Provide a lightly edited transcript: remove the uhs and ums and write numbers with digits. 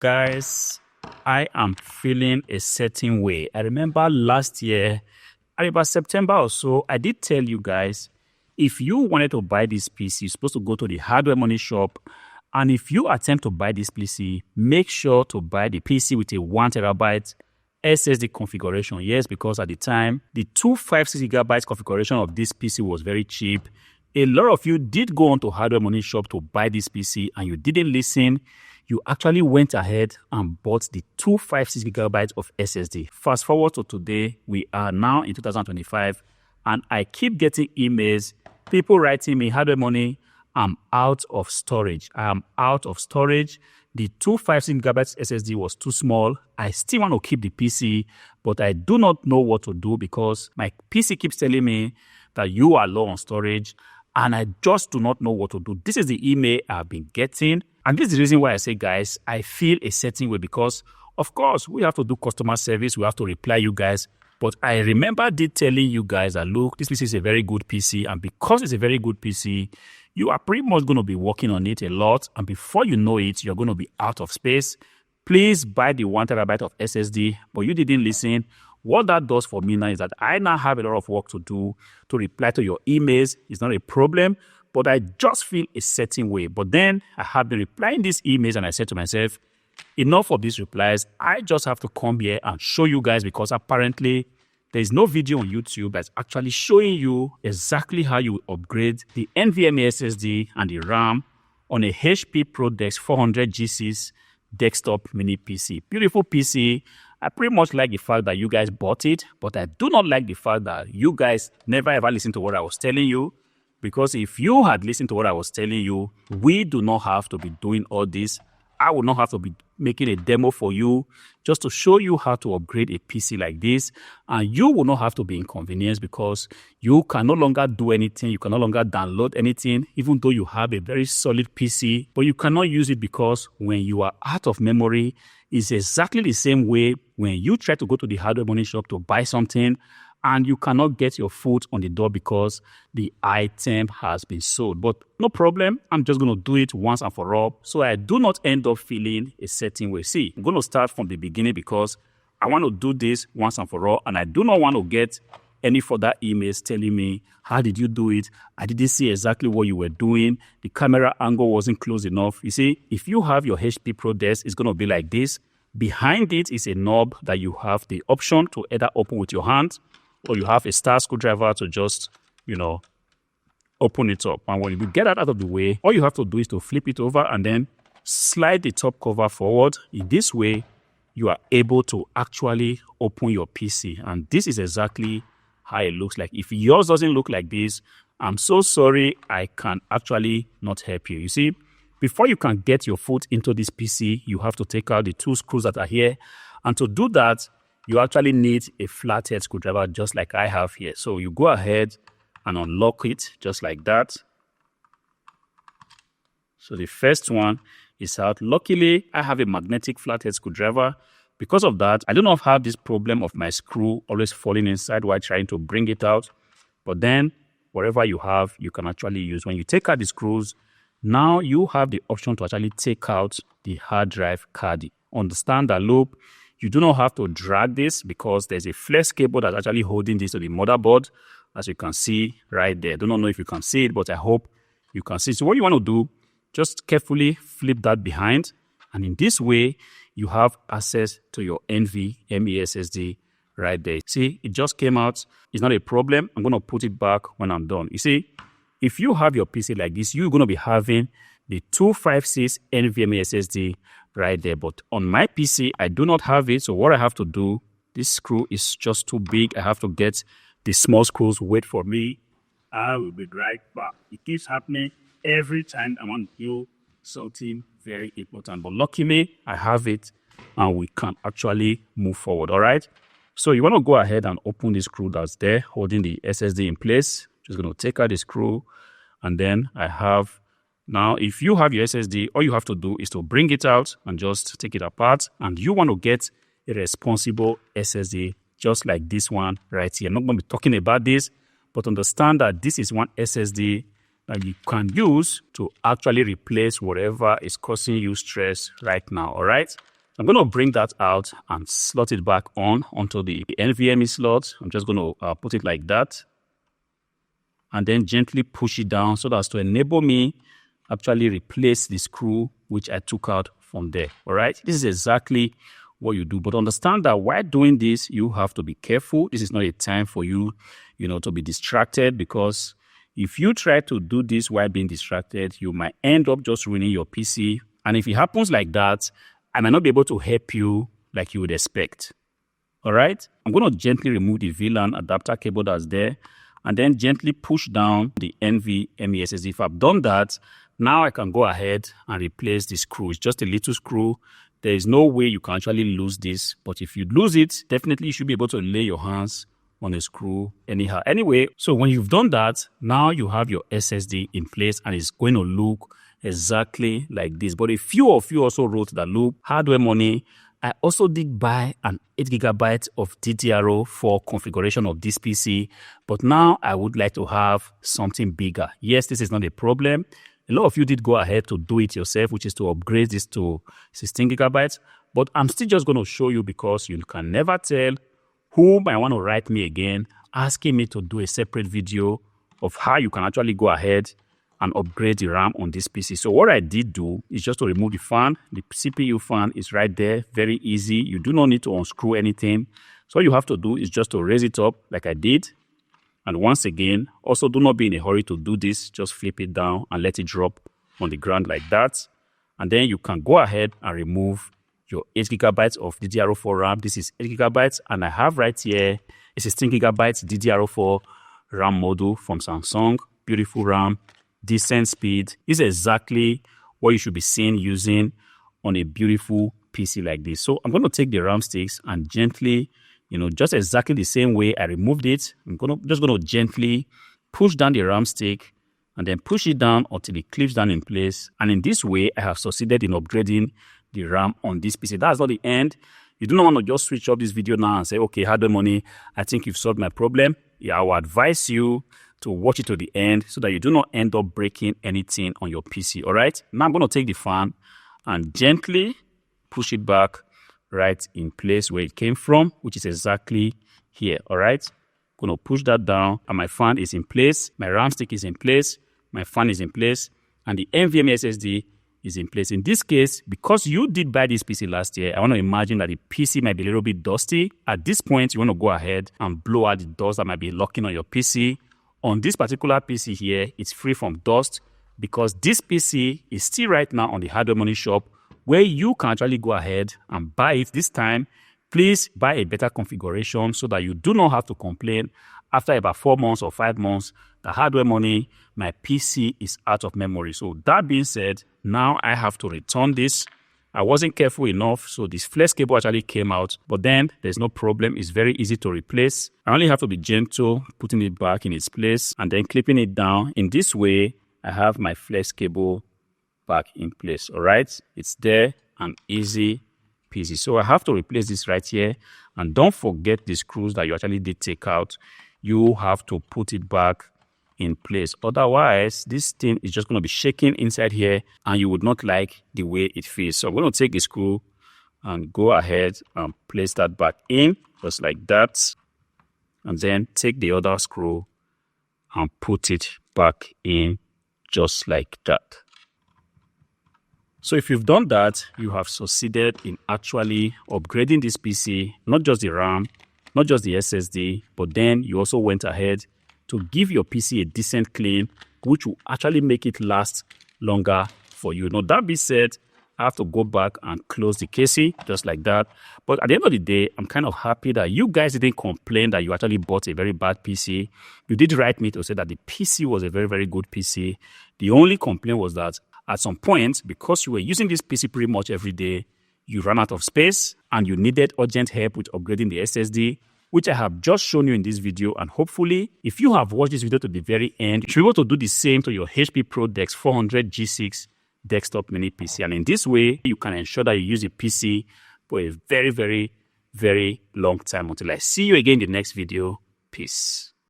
Guys, I am feeling a certain way. I remember last year, at about September or so, I did tell you guys, if you wanted to buy this PC, you're supposed to go to the Hardwaremoney shop. And if you attempt to buy this PC, make sure to buy the PC with a 1TB SSD configuration. Yes, because at the time, the 256GB configuration of this PC was very cheap. A lot of you did go on to Hardwaremoney shop to buy this PC and you didn't listen. You actually went ahead and bought the 256GB of SSD. Fast forward to today, we are now in 2025 and I keep getting emails, people writing me, Hardwaremoney, I'm out of storage. I am out of storage. The 256GB SSD was too small. I still want to keep the PC, but I do not know what to do because my PC keeps telling me that you are low on storage and I just do not know what to do. This is the email I've been getting. And this is the reason why I say, guys, I feel a certain way because, of course, we have to do customer service. We have to reply you guys. But I remember telling you guys that, look, this PC is a very good PC. And because it's a very good PC, you are pretty much going to be working on it a lot. And before you know it, you're going to be out of space. Please buy the 1TB of SSD. But you didn't listen. What that does for me now is that I now have a lot of work to do to reply to your emails. It's not a problem, but I just feel a certain way. But then I have been replying these emails and I said to myself, enough of these replies. I just have to come here and show you guys because apparently there is no video on YouTube that's actually showing you exactly how you upgrade the NVMe SSD and the RAM on a HP ProDesk 400G6 desktop mini PC. Beautiful PC. I pretty much like the fact that you guys bought it, but I do not like the fact that you guys never ever listened to what I was telling you. Because if you had listened to what I was telling you, we do not have to be doing all this. I would not have to be making a demo for you just to show you how to upgrade a PC like this. And you will not have to be inconvenienced because you can no longer do anything. You can no longer download anything, even though you have a very solid PC. But you cannot use it because when you are out of memory, it's exactly the same way when you try to go to the Hardwaremoney shop to buy something and you cannot get your foot on the door because the item has been sold. But no problem, I'm just going to do it once and for all so I do not end up feeling a certain way. See, I'm going to start from the beginning because I want to do this once and for all and I do not want to get any further emails telling me, how did you do it? I didn't see exactly what you were doing. The camera angle wasn't close enough. You see, if you have your HP ProDesk, it's going to be like this. Behind it is a knob that you have the option to either open with your hand or you have a star screwdriver to just, open it up. And when you get that out of the way, all you have to do is to flip it over and then slide the top cover forward. In this way, you are able to actually open your PC. And this is exactly how it looks like. If yours doesn't look like this, I'm so sorry, I can actually not help you. You see, before you can get your foot into this PC, you have to take out the two screws that are here. And to do that, you actually need a flathead screwdriver just like I have here. So you go ahead and unlock it just like that. So the first one is out. Luckily, I have a magnetic flathead screwdriver. Because of that, I do not have this problem of my screw always falling inside while trying to bring it out. But then, whatever you have, you can actually use. When you take out the screws, now you have the option to actually take out the hard drive card. Understand that loop. You do not have to drag this because there's a flex cable that's actually holding this to the motherboard, as you can see right there. I do not know if you can see it, but I hope you can see. So what you want to do, just carefully flip that behind. And in this way, you have access to your NVMe SSD right there. See, it just came out. It's not a problem. I'm going to put it back when I'm done. You see, if you have your PC like this, you're going to be having the 256 NVMe SSD right there. But on my PC, I do not have it. So what I have to do, this screw is just too big. I have to get the small screws. Wait for me. I will be right back. It keeps happening every time I want to do something very important. But luckily, I have it and we can actually move forward. All right. So you want to go ahead and open the screw that's there holding the SSD in place. Just going to take out the screw and then I have. Now, if you have your SSD, all you have to do is to bring it out and just take it apart. And you want to get a responsible SSD just like this one right here. I'm not going to be talking about this, but understand that this is one SSD that you can use to actually replace whatever is causing you stress right now. All right. I'm going to bring that out and slot it back onto the NVMe slot. I'm just going to put it like that and then gently push it down so that's to enable me actually replace the screw which I took out from there. All right, this is exactly what you do, but understand that while doing this, you have to be careful. This is not a time for you, to be distracted, because if you try to do this while being distracted, you might end up just ruining your PC. And if it happens like that, I might not be able to help you like you would expect. All right, I'm going to gently remove the VLAN adapter cable that's there and then gently push down the NVMe SSD. If I've done that, now I can go ahead and replace the screw. It's just a little screw. There is no way you can actually lose this, but if you lose it, definitely you should be able to lay your hands on a screw anyhow. Anyway, so when you've done that, now you have your SSD in place and it's going to look exactly like this. But a few of you also wrote that, look, Hardwaremoney, I also did buy an 8GB of DDR4 configuration of this PC, but now I would like to have something bigger. Yes, this is not a problem. A lot of you did go ahead to do it yourself, which is to upgrade this to 16GB. But I'm still just going to show you because you can never tell who might want to write me again, asking me to do a separate video of how you can actually go ahead and upgrade the RAM on this PC. So what I did do is just to remove the fan. The CPU fan is right there, very easy. You do not need to unscrew anything. So all you have to do is just to raise it up like I did. And once again, also do not be in a hurry to do this. Just flip it down and let it drop on the ground like that. And then you can go ahead and remove your 8GB of DDR4 RAM. This is 8GB, and I have right here a 16GB DDR4 RAM module from Samsung. Beautiful RAM, decent speed. This is exactly what you should be seeing using on a beautiful PC like this. So I'm going to take the RAM sticks and gently, just exactly the same way I removed it, I'm just going to gently push down the RAM stick and then push it down until it clips down in place. And in this way, I have succeeded in upgrading the RAM on this PC. That's not the end. You do not want to just switch off this video now and say, okay, Hardwaremoney, I think you've solved my problem. Yeah, I will advise you to watch it to the end so that you do not end up breaking anything on your PC. All right, now I'm going to take the fan and gently push it back right in place where it came from, which is exactly here. All right, I'm going to push that down and my fan is in place, my RAM stick is in place, my fan is in place, and the NVMe SSD is in place. In this case, because you did buy this PC last year, I want to imagine that the PC might be a little bit dusty. At this point, you want to go ahead and blow out the dust that might be locking on your PC. On this particular PC here, it's free from dust because this PC is still right now on the Hardwaremoney shop where you can actually go ahead and buy it. This time, please buy a better configuration so that you do not have to complain after about 4 months or 5 months that Hardwaremoney, my PC is out of memory. So that being said, now I have to return this. I wasn't careful enough, so this flex cable actually came out, but then there's no problem. It's very easy to replace. I only have to be gentle, putting it back in its place and then clipping it down. In this way, I have my flex cable back in place. All right, it's there and easy peasy. So I have to replace this right here, and don't forget the screws that you actually did take out. You have to put it back in place. Otherwise, this thing is just going to be shaking inside here and you would not like the way it feels. So I'm going to take the screw and go ahead and place that back in just like that. And then take the other screw and put it back in just like that. So if you've done that, you have succeeded in actually upgrading this PC, not just the RAM, not just the SSD, but then you also went ahead to give your PC a decent clean, which will actually make it last longer for you. Now, that being said, I have to go back and close the casing just like that. But at the end of the day, I'm kind of happy that you guys didn't complain that you actually bought a very bad PC. You did write me to say that the PC was a very, very good PC. The only complaint was that at some point, because you were using this PC pretty much every day, you ran out of space and you needed urgent help with upgrading the SSD, which I have just shown you in this video. And hopefully, if you have watched this video to the very end, you should be able to do the same to your HP ProDesk 400 G6 desktop mini PC. And in this way, you can ensure that you use a PC for a very, very, very long time. Until I see you again in the next video. Peace.